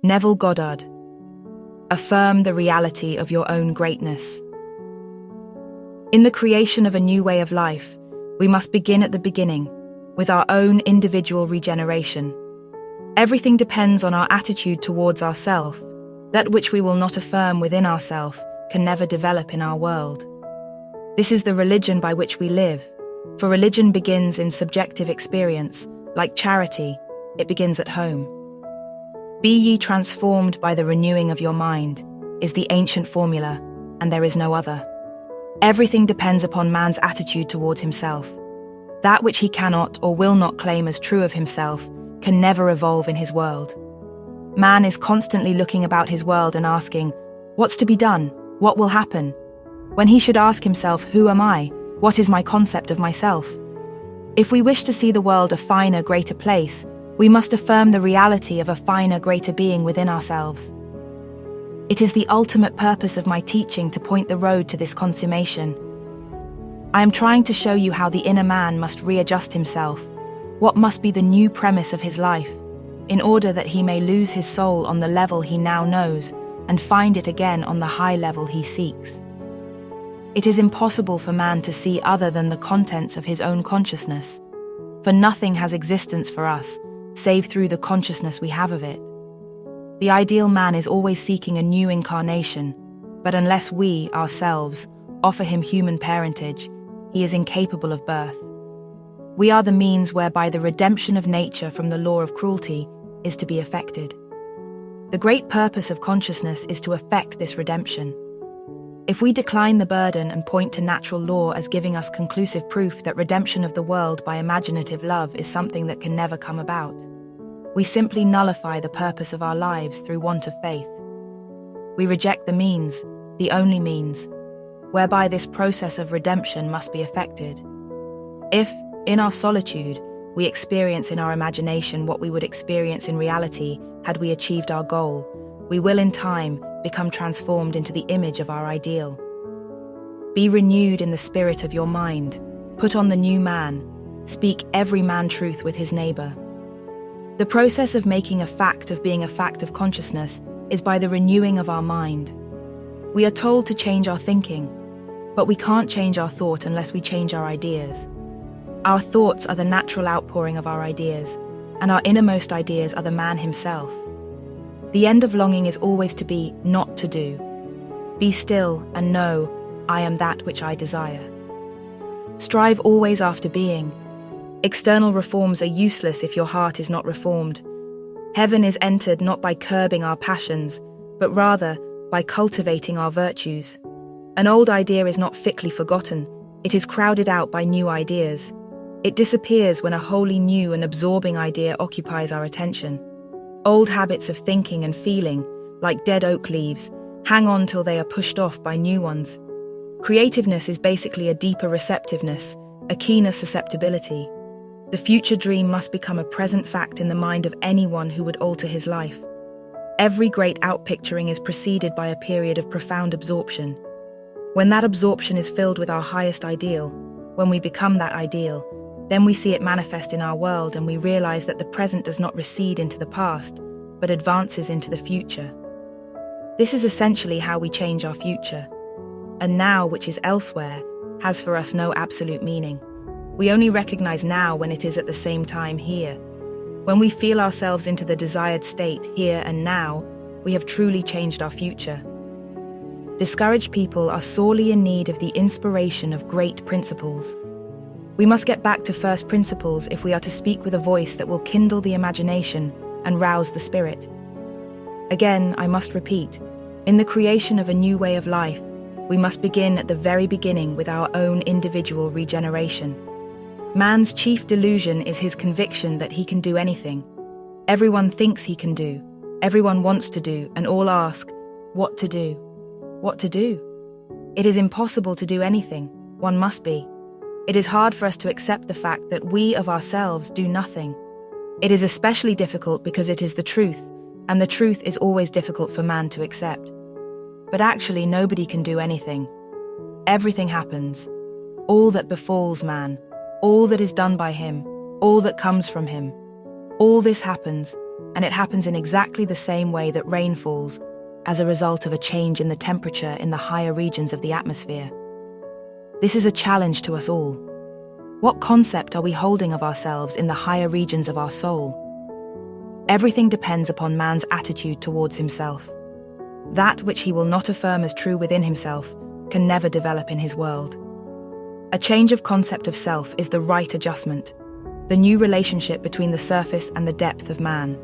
Neville Goddard. Affirm the reality of your own greatness. In the creation of a new way of life, we must begin at the beginning, with our own individual regeneration. Everything depends on our attitude towards ourself. That which we will not affirm within ourselves can never develop in our world. This is the religion by which we live, for religion begins in subjective experience. Like charity, it begins at home. Be ye transformed by the renewing of your mind, is the ancient formula, and there is no other. Everything depends upon man's attitude towards himself. That which he cannot or will not claim as true of himself can never evolve in his world. Man is constantly looking about his world and asking, what's to be done? What will happen? When he should ask himself, who am I? What is my concept of myself? If we wish to see the world a finer, greater place, we must affirm the reality of a finer, greater being within ourselves. It is the ultimate purpose of my teaching to point the road to this consummation. I am trying to show you how the inner man must readjust himself, what must be the new premise of his life, in order that he may lose his soul on the level he now knows and find it again on the high level he seeks. It is impossible for man to see other than the contents of his own consciousness, for nothing has existence for us, save through the consciousness we have of it. The ideal man is always seeking a new incarnation, but unless we, ourselves, offer him human parentage, he is incapable of birth. We are the means whereby the redemption of nature from the law of cruelty is to be effected. The great purpose of consciousness is to effect this redemption. If we decline the burden and point to natural law as giving us conclusive proof that redemption of the world by imaginative love is something that can never come about, we simply nullify the purpose of our lives through want of faith. We reject the means, the only means, whereby this process of redemption must be effected. If, in our solitude, we experience in our imagination what we would experience in reality had we achieved our goal, we will in time become transformed into the image of our ideal. Be renewed in the spirit of your mind. Put on the new man. Speak every man truth with his neighbor. The process of making a fact of being a fact of consciousness is by the renewing of our mind. We are told to change our thinking, but we can't change our thought unless we change our ideas. Our thoughts are the natural outpouring of our ideas, and our innermost ideas are the man himself. The end of longing is always to be not to do. Be still and know, I am that which I desire. Strive always after being. External reforms are useless if your heart is not reformed. Heaven is entered not by curbing our passions, but rather by cultivating our virtues. An old idea is not fitly forgotten, it is crowded out by new ideas. It disappears when a wholly new and absorbing idea occupies our attention. Old habits of thinking and feeling, like dead oak leaves, hang on till they are pushed off by new ones. Creativeness is basically a deeper receptiveness, a keener susceptibility. The future dream must become a present fact in the mind of anyone who would alter his life. Every great outpicturing is preceded by a period of profound absorption. When that absorption is filled with our highest ideal, when we become that ideal, then we see it manifest in our world and we realize that the present does not recede into the past, but advances into the future. This is essentially how we change our future. A now which is elsewhere has for us no absolute meaning. We only recognize now when it is at the same time here. When we feel ourselves into the desired state here and now, we have truly changed our future. Discouraged people are sorely in need of the inspiration of great principles. We must get back to first principles if we are to speak with a voice that will kindle the imagination and rouse the spirit. Again, I must repeat, in the creation of a new way of life, we must begin at the very beginning with our own individual regeneration. Man's chief delusion is his conviction that he can do anything. Everyone thinks he can do, everyone wants to do, and all ask, what to do? What to do? It is impossible to do anything, one must be. It is hard for us to accept the fact that we of ourselves do nothing. It is especially difficult because it is the truth, and the truth is always difficult for man to accept. But actually nobody can do anything. Everything happens. All that befalls man, all that is done by him, all that comes from him. All this happens, and it happens in exactly the same way that rain falls, as a result of a change in the temperature in the higher regions of the atmosphere. This is a challenge to us all. What concept are we holding of ourselves in the higher regions of our soul? Everything depends upon man's attitude towards himself. That which he will not affirm as true within himself can never develop in his world. A change of concept of self is the right adjustment, the new relationship between the surface and the depth of man.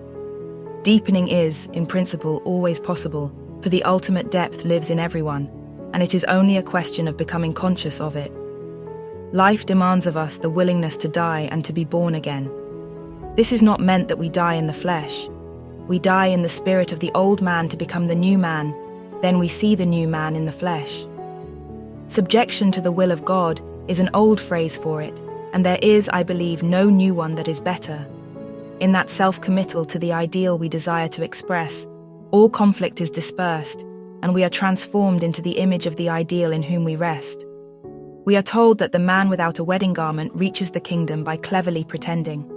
Deepening is, in principle, always possible, for the ultimate depth lives in everyone, and it is only a question of becoming conscious of it. Life demands of us the willingness to die and to be born again. This is not meant that we die in the flesh. We die in the spirit of the old man to become the new man, then we see the new man in the flesh. Subjection to the will of God is an old phrase for it, and there is, I believe, no new one that is better. In that self-committal to the ideal we desire to express, all conflict is dispersed, and we are transformed into the image of the ideal in whom we rest. We are told that the man without a wedding garment reaches the kingdom by cleverly pretending.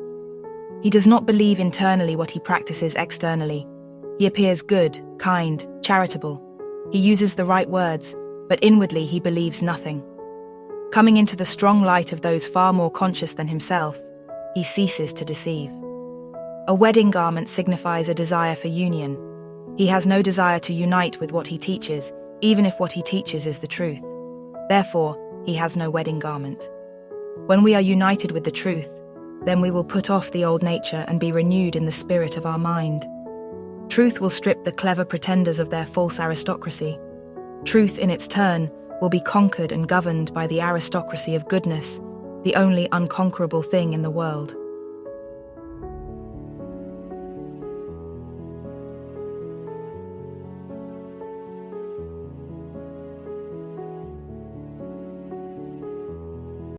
He does not believe internally what he practices externally. He appears good, kind, charitable. He uses the right words, but inwardly he believes nothing. Coming into the strong light of those far more conscious than himself, he ceases to deceive. A wedding garment signifies a desire for union. He has no desire to unite with what he teaches, even if what he teaches is the truth. Therefore, he has no wedding garment. When we are united with the truth, then we will put off the old nature and be renewed in the spirit of our mind. Truth will strip the clever pretenders of their false aristocracy. Truth, in its turn, will be conquered and governed by the aristocracy of goodness, the only unconquerable thing in the world.